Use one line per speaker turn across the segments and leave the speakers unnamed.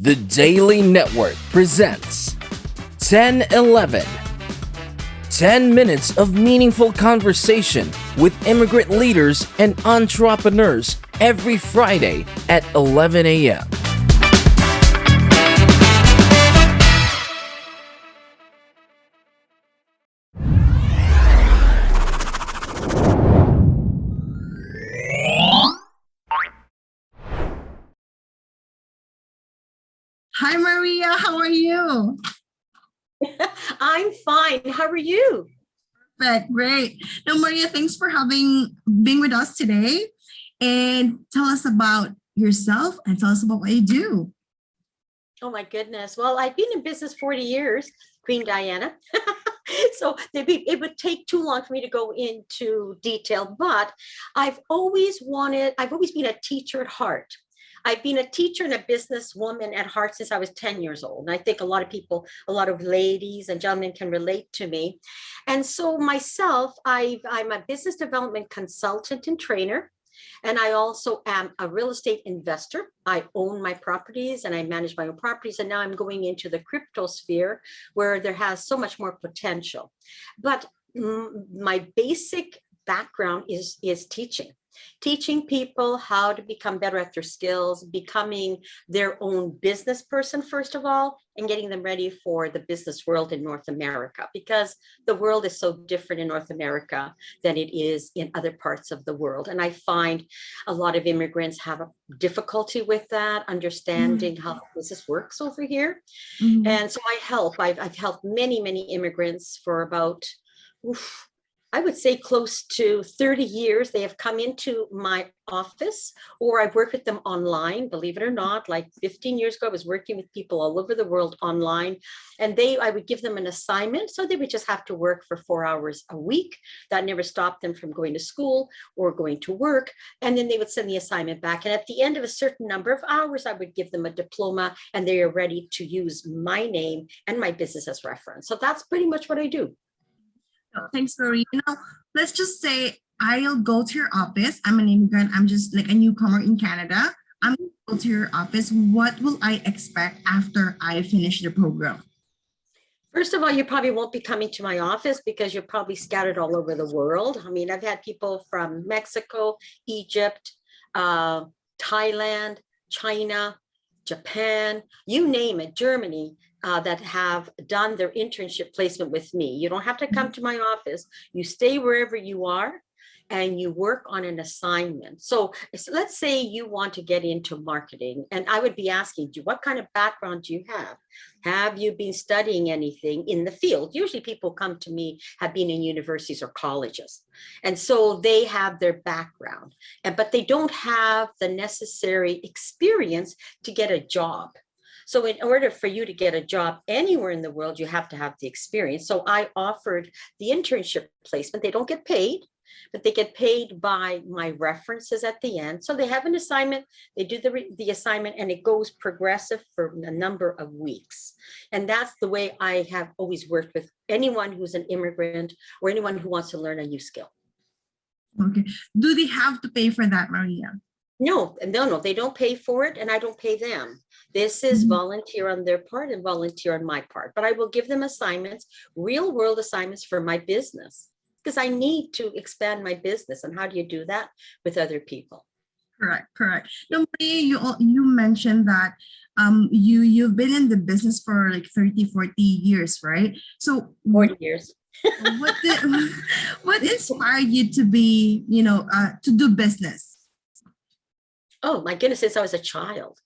The Daily Network presents 1011. 10 minutes of meaningful conversation with immigrant leaders and entrepreneurs every Friday at 11 a.m.
Hi, Maria. How are you?
I'm fine. How are you?
Perfect. Great. Now, Maria, thanks for being with us today. And tell us about yourself and tell us about what you do.
Oh my goodness. Well, I've been in business 40 years, Queen Diana. So it would take too long for me to go into detail, but I've always been a teacher at heart. I've been a teacher and a businesswoman at heart since I was 10 years old. And I think a lot of people, a lot of ladies and gentlemen can relate to me. And so myself, I'm a business development consultant and trainer. And I also am a real estate investor. I own my properties and I manage my own properties. And now I'm going into the crypto sphere where there has so much more potential. But my basic background is teaching people how to become better at their skills, becoming their own business person, first of all, and getting them ready for the business world in North America, because the world is so different in North America than it is in other parts of the world. And I find a lot of immigrants have a difficulty with that, understanding how business works over here. And so I've helped many immigrants for about, I would say close to 30 years. They have come into my office or I've worked with them online, believe it or not. Like 15 years ago, I was working with people all over the world online, and I would give them an assignment. So they would just have to work for 4 hours a week. That never stopped them from going to school or going to work. And then they would send the assignment back. And at the end of a certain number of hours, I would give them a diploma and they are ready to use my name and my business as reference. So that's pretty much what I do.
Thanks, Maria. Let's just say I'll go to your office. I'm an immigrant. I'm just like a newcomer in Canada. I'm going to go to your office. What will I expect after I finish the program?
First of all, you probably won't be coming to my office because you're probably scattered all over the world. I mean, I've had people from Mexico, Egypt, Thailand, China, Japan, you name it, Germany, that have done their internship placement with me. You don't have to come to my office. You stay wherever you are and you work on an assignment. So let's say you want to get into marketing, and I would be asking you, what kind of background do you have? Have you been studying anything in the field? Usually people come to me, have been in universities or colleges. And so they have their background, but they don't have the necessary experience to get a job. So in order for you to get a job anywhere in the world, you have to have the experience. So I offered the internship placement. They don't get paid, but they get paid by my references at the end. So they have an assignment, they do the assignment, and it goes progressive for a number of weeks. And that's the way I have always worked with anyone who's an immigrant or anyone who wants to learn a new skill.
Okay. Do they have to pay for that, Maria?
No, they don't pay for it and I don't pay them. This is volunteer on their part and volunteer on my part, but I will give them assignments, real world assignments for my business, because I need to expand my business. And how do you do that? With other people.
Correct. Now, Maria, you mentioned that you've been in the business for like 30-40 years, right? So
40 years.
What inspired you to be, to do business?
Oh my goodness, since I was a child.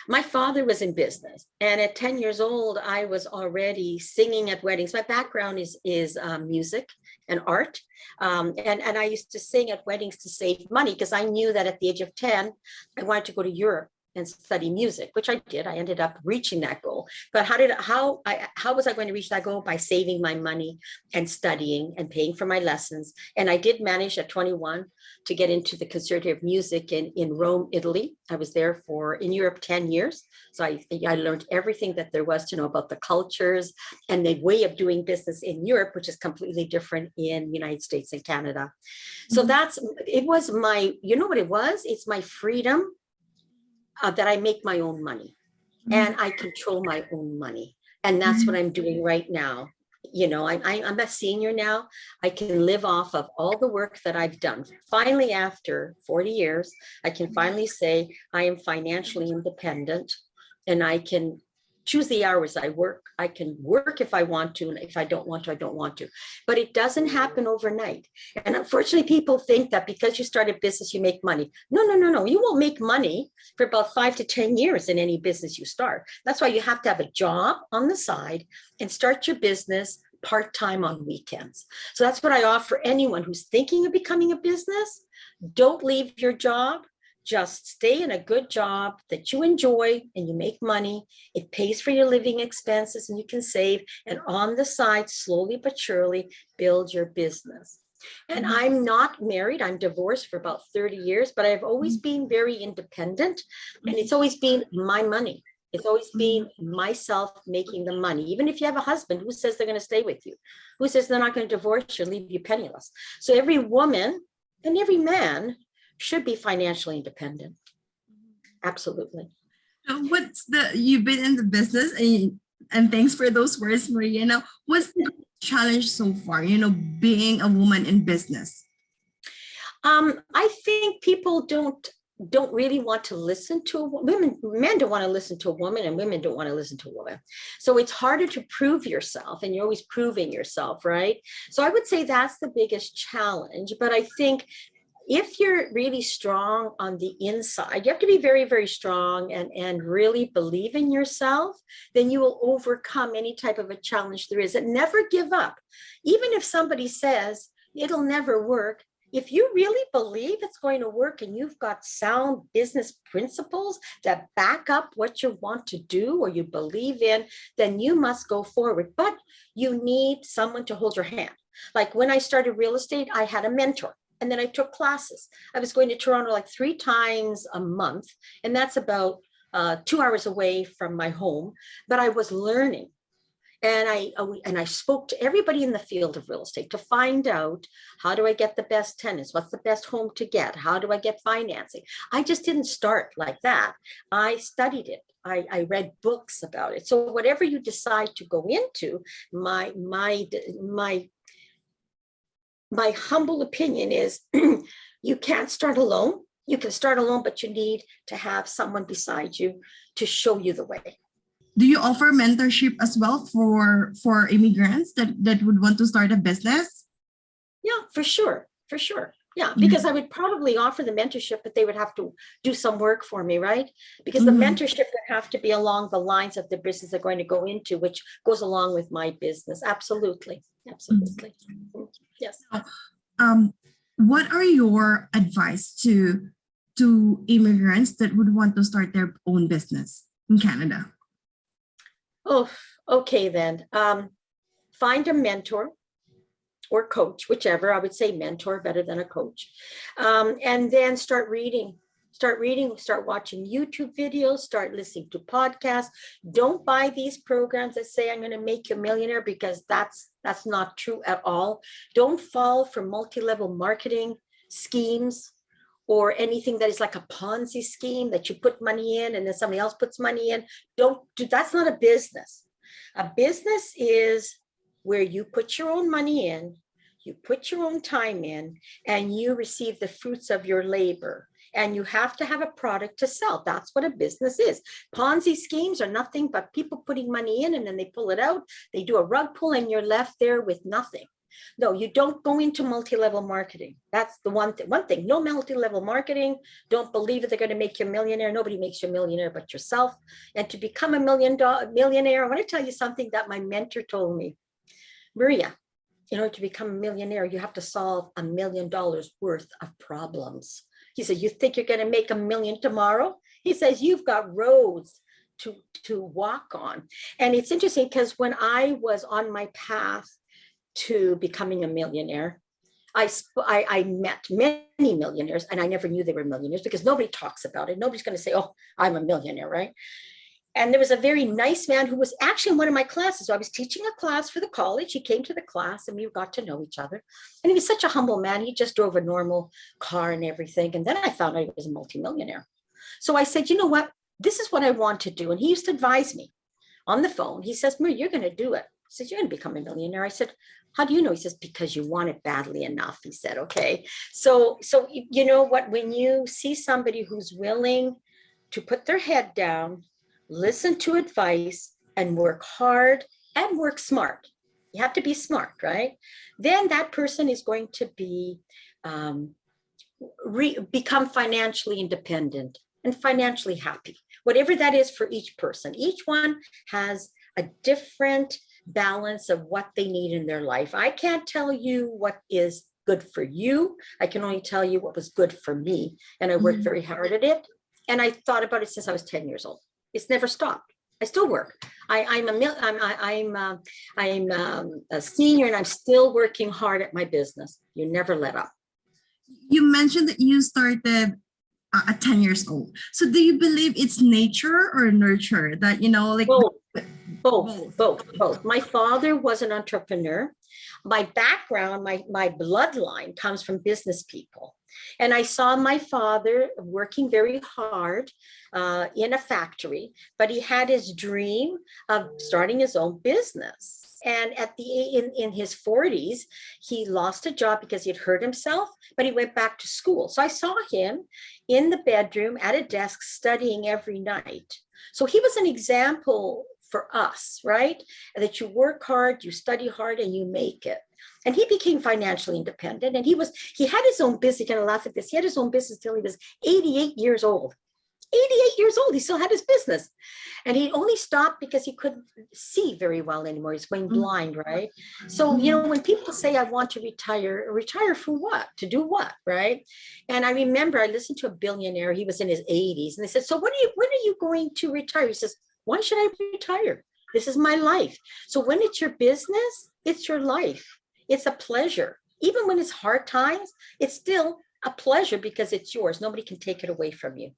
My father was in business, and at 10 years old, I was already singing at weddings. My background is music and art, and I used to sing at weddings to save money because I knew that at the age of 10, I wanted to go to Europe and study music, which I did. I ended up reaching that goal. But how was I going to reach that goal? By saving my money and studying and paying for my lessons. And I did manage at 21 to get into the Conservative music in Rome, Italy. I was there in Europe 10 years. So I learned everything that there was to know about the cultures and the way of doing business in Europe, which is completely different in the United States and Canada. So it was my, you know what it was? It's my freedom that I make my own money. and I control my own money. And that's what I'm doing right now. You know, I'm a senior now. I can live off of all the work that I've done. Finally, after 40 years, I can finally say I am financially independent, and I can choose the hours I work. I can work if I want to, and if I don't want to, I don't want to. But it doesn't happen overnight. And unfortunately, people think that because you start a business, you make money. No, no, no, no. You won't make money for about 5 to 10 years in any business you start. That's why you have to have a job on the side and start your business part-time on weekends. So that's what I offer anyone who's thinking of becoming a business. Don't leave your job. Just stay in a good job that you enjoy and you make money. It pays for your living expenses and you can save. And on the side, slowly but surely, build your business. And I'm not married. I'm divorced for about 30 years, but I've always been very independent. And it's always been my money. It's always been myself making the money. Even if you have a husband who says they're going to stay with you, who says they're not going to divorce you, leave you penniless. So every woman and every man should be financially independent. Absolutely.
So you've been in the business, and thanks for those words, Maria. Now, what's the challenge so far, being a woman in business?
I think people don't really want to listen to men don't want to listen to a woman, and women don't want to listen to a woman. So it's harder to prove yourself, and you're always proving yourself, right? So I would say that's the biggest challenge. But I think if you're really strong on the inside, you have to be very, very strong and really believe in yourself, then you will overcome any type of a challenge there is. And never give up. Even if somebody says it'll never work, if you really believe it's going to work and you've got sound business principles that back up what you want to do or you believe in, then you must go forward. But you need someone to hold your hand. Like when I started real estate, I had a mentor. And then I took classes. I was going to Toronto like 3 times a month. And that's about 2 hours away from my home. But I was learning. And I spoke to everybody in the field of real estate to find out, how do I get the best tenants? What's the best home to get? How do I get financing? I just didn't start like that. I studied it. I read books about it. So whatever you decide to go into, my humble opinion is you can't start alone. You can start alone, but you need to have someone beside you to show you the way.
Do you offer mentorship as well for immigrants that would want to start a business?
Yeah, for sure. For sure. Yeah, because I would probably offer the mentorship, but they would have to do some work for me, right? Because the mentorship would have to be along the lines of the business they're going to go into, which goes along with my business. Absolutely. Absolutely. Yes.
What are your advice to immigrants that would want to start their own business in Canada?
Oh, okay then. Find a mentor or coach, whichever. I would say mentor better than a coach. And then start reading, start watching YouTube videos, start listening to podcasts. Don't buy these programs that say I'm going to make you a millionaire, because that's not true at all. Don't fall for multi-level marketing schemes or anything that is like a Ponzi scheme that you put money in and then somebody else puts money in. Don't do, that's not a business. A business is where you put your own money in, you put your own time in, and you receive the fruits of your labor. And you have to have a product to sell. That's what a business is. Ponzi schemes are nothing but people putting money in and then they pull it out. They do a rug pull and you're left there with nothing. No, you don't go into multi-level marketing. That's the one thing. No multi-level marketing. Don't believe that they're going to make you a millionaire. Nobody makes you a millionaire but yourself. And to become a millionaire, I want to tell you something that my mentor told me. Maria, in order to become a millionaire, you have to solve $1 million worth of problems. He said, you think you're going to make $1 million tomorrow? He says, you've got roads to walk on. And it's interesting because when I was on my path to becoming a millionaire, I met many millionaires, and I never knew they were millionaires because nobody talks about it. Nobody's going to say, oh, I'm a millionaire, right? And there was a very nice man who was actually in one of my classes. So I was teaching a class for the college. He came to the class and we got to know each other. And he was such a humble man. He just drove a normal car and everything. And then I found out he was a multimillionaire. So I said, you know what? this is what I want to do. And he used to advise me on the phone. He says, Marie, you're going to do it. He says, you're going to become a millionaire. I said, how do you know? He says, because you want it badly enough. He said, okay. So you know what, when you see somebody who's willing to put their head down, listen to advice, and work hard and work smart. You have to be smart, right? Then that person is going to be become financially independent and financially happy, whatever that is for each person. Each one has a different balance of what they need in their life. I can't tell you what is good for you. I can only tell you what was good for me. And I worked very hard at it. And I thought about it since I was 10 years old. It's never stopped. I still work. I'm a senior, and I'm still working hard at my business. You never let up.
You mentioned that you started at 10 years old. So do you believe it's nature or nurture that, like
both. My father was an entrepreneur. My background, my bloodline comes from business people. And I saw my father working very hard in a factory, but he had his dream of starting his own business. And in his 40s, he lost a job because he had hurt himself, but he went back to school. So I saw him in the bedroom at a desk studying every night. So he was an example for us, right? That you work hard, you study hard, and you make it. And he became financially independent. And he had his own business. You can laugh at this. He had his own business till he was 88 years old. 88 years old, he still had his business. And he only stopped because he couldn't see very well anymore. He's going blind, right? So, when people say, I want to retire for what? To do what, right? And I remember I listened to a billionaire. He was in his 80s. And they said, so when are you going to retire? He says, why should I retire? This is my life. So when it's your business, it's your life. It's a pleasure. Even when it's hard times, it's still a pleasure because it's yours. Nobody can take it away from you.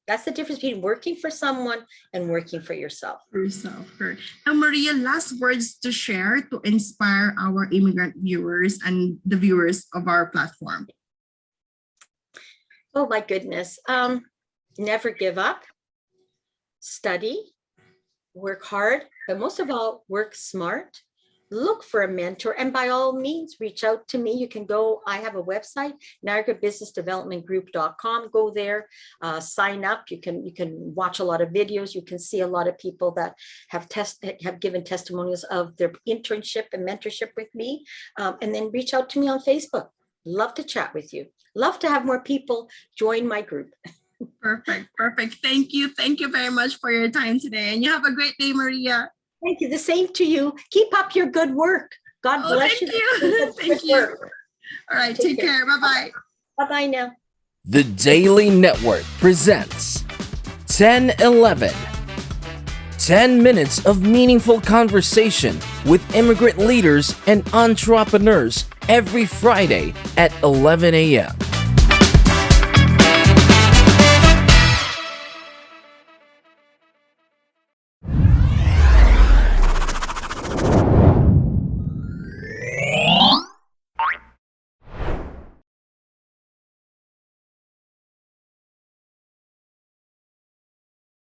That's the difference between working for someone and working for yourself.
Now, Maria, last words to share to inspire our immigrant viewers and the viewers of our platform.
Oh, my goodness. Never give up. Study. Work hard. But most of all, work smart. Look for a mentor, and by all means, reach out to me. You can go, I have a website, NiagaraBusinessDevelopmentGroup.com. Go there, sign up. You can watch a lot of videos. You can see a lot of people that have given testimonials of their internship and mentorship with me. And then reach out to me on Facebook. Love to chat with you. Love to have more people join my group.
Perfect. Thank you very much for your time today. And you have a great day, Maria.
Thank you. The same to you. Keep up your good work. God bless you.
Thank you. All right. Take care. Bye-bye.
Bye-bye now.
The D.A.I.L.Y Network presents 10-11. 10 minutes of meaningful conversation with immigrant leaders and entrepreneurs every Friday at 11 a.m.